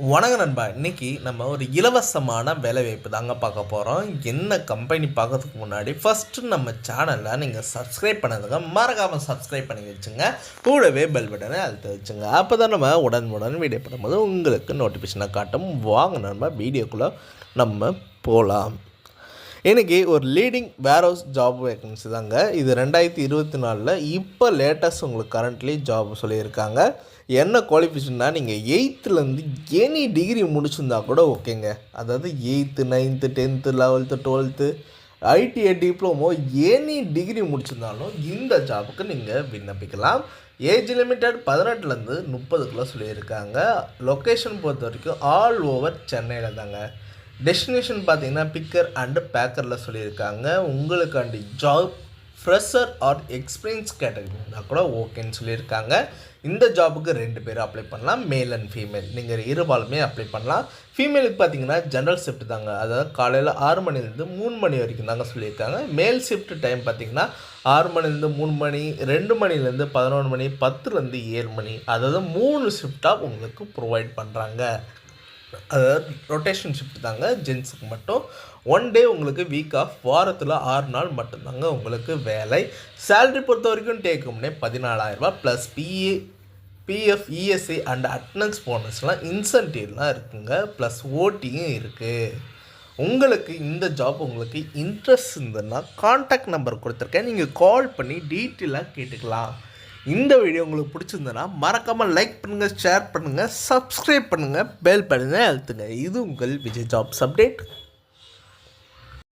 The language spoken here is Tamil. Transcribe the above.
வணக்கம் நண்பா. இன்றைக்கி நம்ம ஒரு இலவசமான வேலைவாய்ப்பு தாங்க பார்க்க போகிறோம். என்ன கம்பெனி பார்க்கறதுக்கு முன்னாடி ஃபஸ்ட்டு நம்ம சேனலில் நீங்கள் சப்ஸ்கிரைப் பண்ணதுங்க மறக்காமல் சப்ஸ்கிரைப் பண்ணி வச்சுங்க. கூடவே பெல் பட்டனை அழுத்த வச்சுங்க. அப்போ தான் நம்ம உடனுக்குடன் வீடியோ பண்ணும்போது உங்களுக்கு நோட்டிஃபிகேஷனை காட்டும். வாங்க நண்பா, வீடியோக்குள்ளே நம்ம போகலாம். இன்றைக்கி ஒரு லீடிங் வேர்ஹவுஸ் ஜாப் வேக்கன்சி தாங்க. இது 2024 இப்போ லேட்டஸ்ட் உங்களுக்கு கரண்ட்லி ஜாப் சொல்லியிருக்காங்க. என்ன குவாலிஃபிகேஷன்னா, நீங்கள் 8th எனி டிகிரி முடிச்சிருந்தா கூட ஓகேங்க. அதாவது 8th 9th 10th 11th 12th ITI diploma any degree முடிச்சிருந்தாலும் இந்த ஜாபுக்கு நீங்கள் விண்ணப்பிக்கலாம். ஏஜ் லிமிட்டட் 18லேருந்து 30க்குள்ளே சொல்லியிருக்காங்க. லொக்கேஷன் பொறுத்த வரைக்கும் ஆல் ஓவர் சென்னையில் தாங்க. டெஸ்டினேஷன் பார்த்தீங்கன்னா பிக்கர் அண்டு பேக்கரில் சொல்லியிருக்காங்க. உங்களுக்காண்டி ஜாப் ஃப்ரெஷர் ஆர் எக்ஸ்பீரியன்ஸ் கேட்டகரினா கூட ஓகேன்னு சொல்லியிருக்காங்க. இந்த ஜாபுக்கு 2 பேர் அப்ளை பண்ணலாம், மேல் அண்ட் ஃபீமேல். நீங்கள் இருபாலுமே அப்ளை பண்ணலாம். ஃபீமேலுக்கு பார்த்தீங்கன்னா ஜென்ரல் ஷிஃப்ட் தாங்க. அதாவது காலையில் 6 மணிலேருந்து 3 மணி வரைக்கும் தாங்க சொல்லியிருக்காங்க. மேல் ஷிஃப்ட் டைம் பார்த்தீங்கன்னா 6 மணிலேருந்து 3 மணி, 2 மணிலேருந்து 11 மணி, 10லேருந்து 7 மணி. அதாவது 3 ஷிஃப்டாக உங்களுக்கு ப்ரொவைட் பண்ணுறாங்க. அதாவது ரொட்டேஷன் ஷிஃப்ட் தாங்க ஜென்ஸுக்கு மட்டும். 1 டே உங்களுக்கு வீக் ஆஃப், வாரத்தில் 6 நாள் மட்டும்தாங்க உங்களுக்கு வேலை. சேலரி பொறுத்த வரைக்கும் டேக் ஹோம்னே 14,000 plus PF ESI and attendance போனஸ்லாம் இன்சென்டிவ்லாம் இருக்குங்க. ப்ளஸ் ஓட்டியும் இருக்குது. உங்களுக்கு இந்த ஜாப் உங்களுக்கு இன்ட்ரெஸ்ட் இருந்ததுன்னா கான்டாக்ட் நம்பர் கொடுத்துருக்கேன், நீங்கள் கால் பண்ணி டீட்டெயிலாக கேட்டுக்கலாம். இந்த வீடியோ உங்களுக்கு பிடிச்சிருந்ததுன்னா மறக்காமல் லைக் பண்ணுங்கள், ஷேர் பண்ணுங்கள், சப்ஸ்கிரைப் பண்ணுங்கள், பெல் பட்டனை அழுத்துங்க. இது உங்கள் விஜய் ஜாப்ஸ் அப்டேட்.